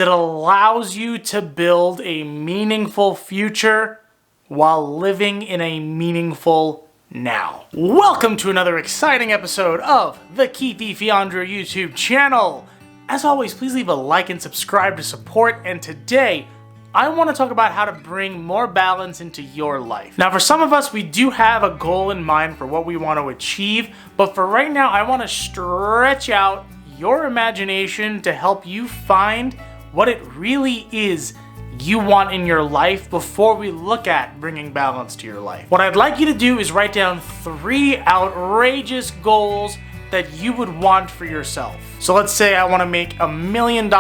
that allows you to build a meaningful future while living in a meaningful now. Welcome to another exciting episode of the Fiandra YouTube channel. As always, please leave a like and subscribe to support, and today I want to talk about how to bring more balance into your life. Now, for some of us, we do have a goal in mind for what we want to achieve, but for right now, I want to stretch out your imagination to help you find what it really is you want in your life before we look at bringing balance to your life. What I'd like you to do is write down 3 outrageous goals that you would want for yourself. So let's say I want to make $1 million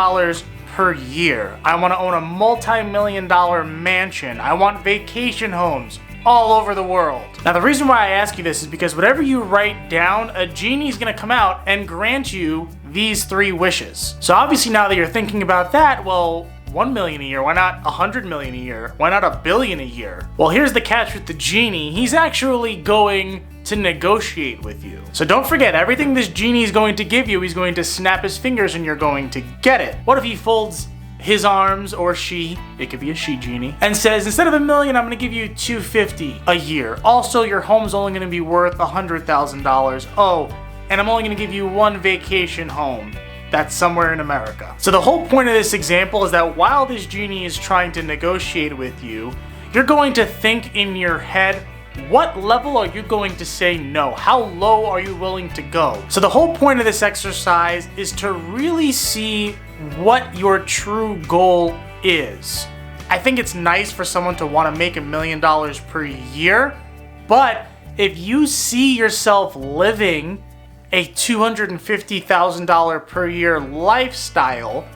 per year. I want to own a multi-million-dollar mansion. I want vacation homes all over the world. Now, the reason why I ask you this is because whatever you write down, a genie's gonna come out and grant you these 3 wishes. So obviously now that you're thinking about that, well, 1 million a year, why not 100 million a year? Why not 1 billion a year? Well, here's the catch with the genie. He's actually going to negotiate with you. So don't forget, everything this genie is going to give you, he's going to snap his fingers and you're going to get it. What if he folds his arms, or she, it could be a she genie, and says, instead of $1 million, I'm gonna give you $250 a year. Also, your home's only gonna be worth $100,000. Oh, and I'm only gonna give you 1 vacation home that's somewhere in America. So the whole point of this example is that while this genie is trying to negotiate with you, you're going to think in your head, what level are you going to say no? How low are you willing to go? So the whole point of this exercise is to really see what your true goal is. I think it's nice for someone to want to make $1 million per year, but if you see yourself living a $250,000 per year lifestyle,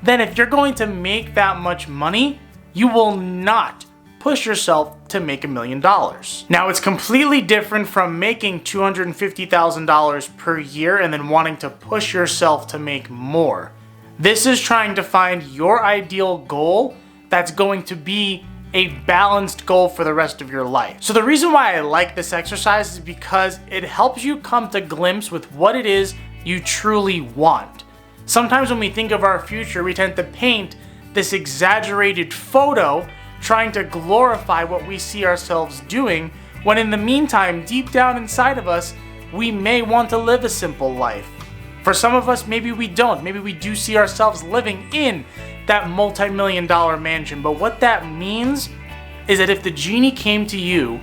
then if you're going to make that much money, you will not push yourself to make $1 million. Now, it's completely different from making $250,000 per year and then wanting to push yourself to make more. This is trying to find your ideal goal that's going to be a balanced goal for the rest of your life. So the reason why I like this exercise is because it helps you come to glimpse with what it is you truly want. Sometimes when we think of our future, we tend to paint this exaggerated photo trying to glorify what we see ourselves doing, when in the meantime, deep down inside of us, we may want to live a simple life. For some of us, maybe we don't. Maybe we do see ourselves living in that multi-million-dollar mansion. But what that means is that if the genie came to you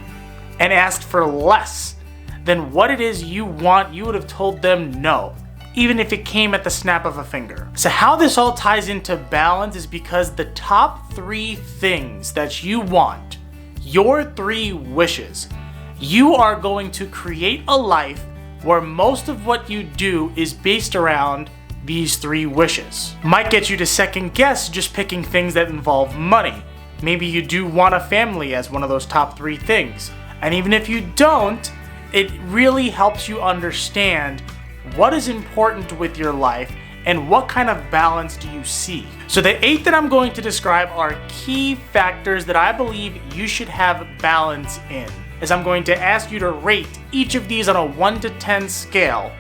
and asked for less than what it is you want, you would have told them no, even if it came at the snap of a finger. So how this all ties into balance is because the top 3 things that you want, your 3 wishes, you are going to create a life where most of what you do is based around these 3 wishes. Might get you to second guess just picking things that involve money. Maybe you do want a family as one of those top 3 things. And even if you don't, it really helps you understand what is important with your life and what kind of balance do you see. So the 8 that I'm going to describe are key factors that I believe you should have balance in, as I'm going to ask you to rate each of these on a 1 to 10 scale.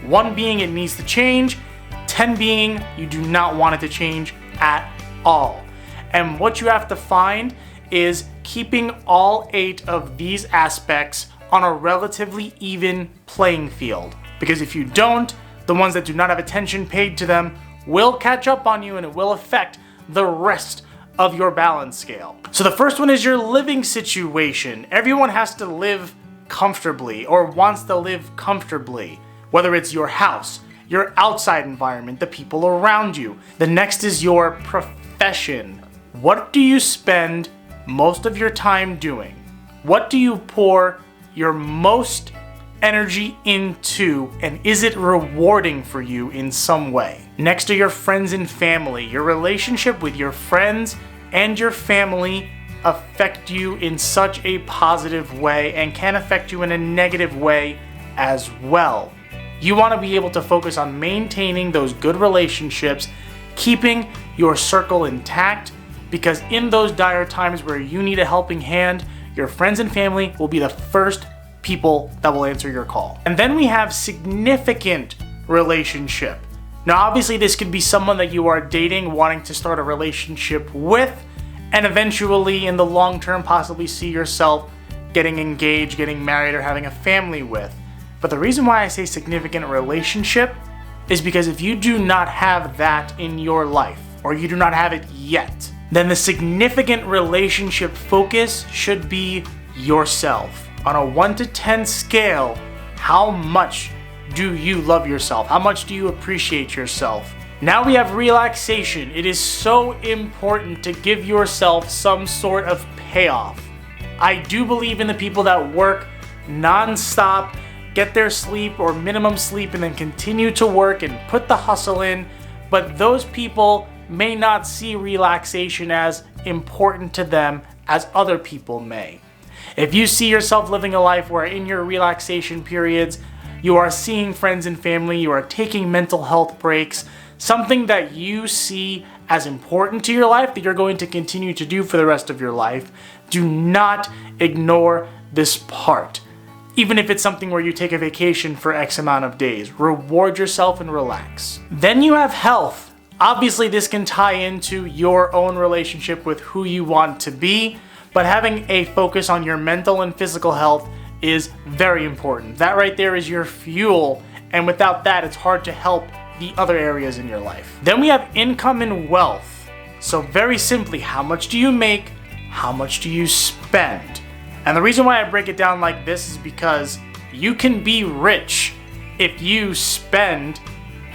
1 being it needs to change, 10 being you do not want it to change at all. And what you have to find is keeping all 8 of these aspects on a relatively even playing field. Because if you don't, the ones that do not have attention paid to them will catch up on you and it will affect the rest of your balance scale. So the first one is your living situation. Everyone has to live comfortably or wants to live comfortably, whether it's your house, your outside environment, the people around you. The next is your profession. What do you spend most of your time doing? What do you pour your most energy into, and is it rewarding for you in some way? Next are your friends and family. Your relationship with your friends and your family affect you in such a positive way and can affect you in a negative way as well. You want to be able to focus on maintaining those good relationships, keeping your circle intact, because in those dire times where you need a helping hand, your friends and family will be the first people that will answer your call. And then we have significant relationship. Now, obviously, this could be someone that you are dating, wanting to start a relationship with, and eventually, in the long term, possibly see yourself getting engaged, getting married, or having a family with. But the reason why I say significant relationship is because if you do not have that in your life, or you do not have it yet, then the significant relationship focus should be yourself. On a 1 to 10 scale, how much do you love yourself? How much do you appreciate yourself? Now we have relaxation. It is so important to give yourself some sort of payoff. I do believe in the people that work non-stop, get their sleep or minimum sleep, and then continue to work and put the hustle in, but those people may not see relaxation as important to them as other people may. If you see yourself living a life where in your relaxation periods, you are seeing friends and family, you are taking mental health breaks, something that you see as important to your life that you're going to continue to do for the rest of your life, do not ignore this part. Even if it's something where you take a vacation for X amount of days, reward yourself and relax. Then you have health. Obviously, this can tie into your own relationship with who you want to be, but having a focus on your mental and physical health is very important. That right there is your fuel, and without that, it's hard to help the other areas in your life. Then we have income and wealth. So very simply, how much do you make? How much do you spend? And the reason why I break it down like this is because you can be rich if you spend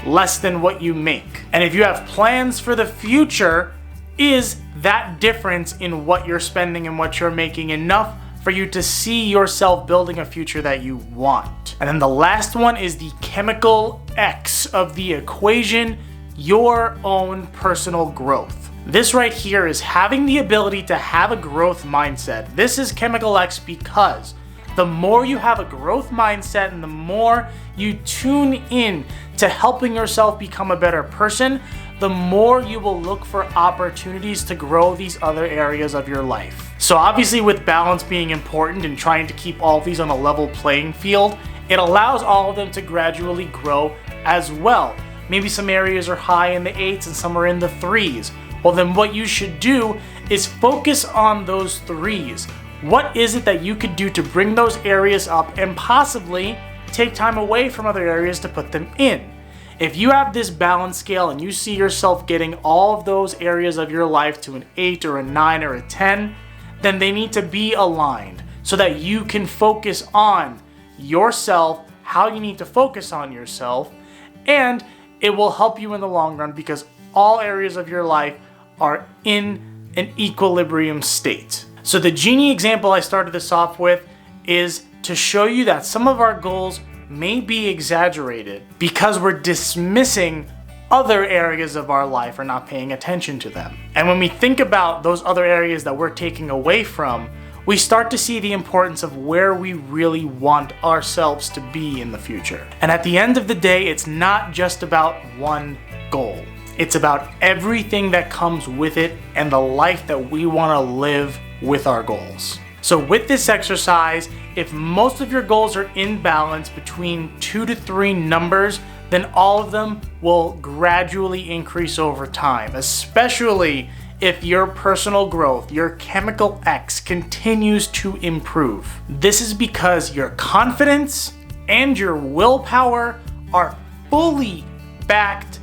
less than what you make. And if you have plans for the future, is that difference in what you're spending and what you're making enough for you to see yourself building a future that you want? And then the last one is the chemical X of the equation, your own personal growth. This right here is having the ability to have a growth mindset. This is chemical X because the more you have a growth mindset and the more you tune in to helping yourself become a better person, the more you will look for opportunities to grow these other areas of your life. So obviously, with balance being important and trying to keep all of these on a level playing field, it allows all of them to gradually grow as well. Maybe some areas are high in the 8s and some are in the 3s. Well, then what you should do is focus on those 3s. What is it that you could do to bring those areas up and possibly take time away from other areas to put them in? If you have this balance scale and you see yourself getting all of those areas of your life to an 8 or a 9 or a 10, then they need to be aligned so that you can focus on yourself, how you need to focus on yourself, and it will help you in the long run because all areas of your life are in an equilibrium state. So the genie example I started this off with is to show you that some of our goals may be exaggerated because we're dismissing other areas of our life or not paying attention to them. And when we think about those other areas that we're taking away from, we start to see the importance of where we really want ourselves to be in the future. And at the end of the day, it's not just about one goal. It's about everything that comes with it and the life that we want to live with our goals. So with this exercise, if most of your goals are in balance between 2 to 3 numbers, then all of them will gradually increase over time, especially if your personal growth, your chemical X, continues to improve. This is because your confidence and your willpower are fully backed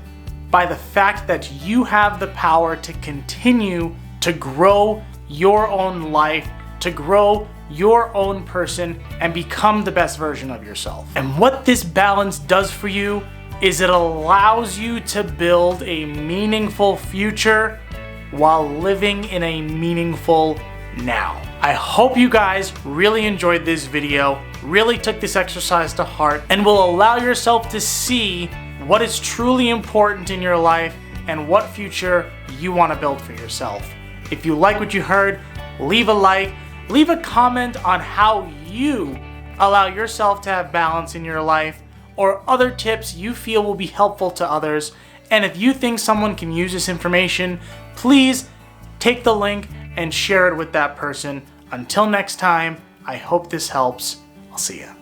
by the fact that you have the power to continue to grow your own life, to grow your own person, and become the best version of yourself. And what this balance does for you is it allows you to build a meaningful future while living in a meaningful now. I hope you guys really enjoyed this video, really took this exercise to heart, and will allow yourself to see what is truly important in your life and what future you want to build for yourself. If you like what you heard, leave a like, leave a comment on how you allow yourself to have balance in your life or other tips you feel will be helpful to others. And if you think someone can use this information, please take the link and share it with that person. Until next time, I hope this helps. I'll see ya.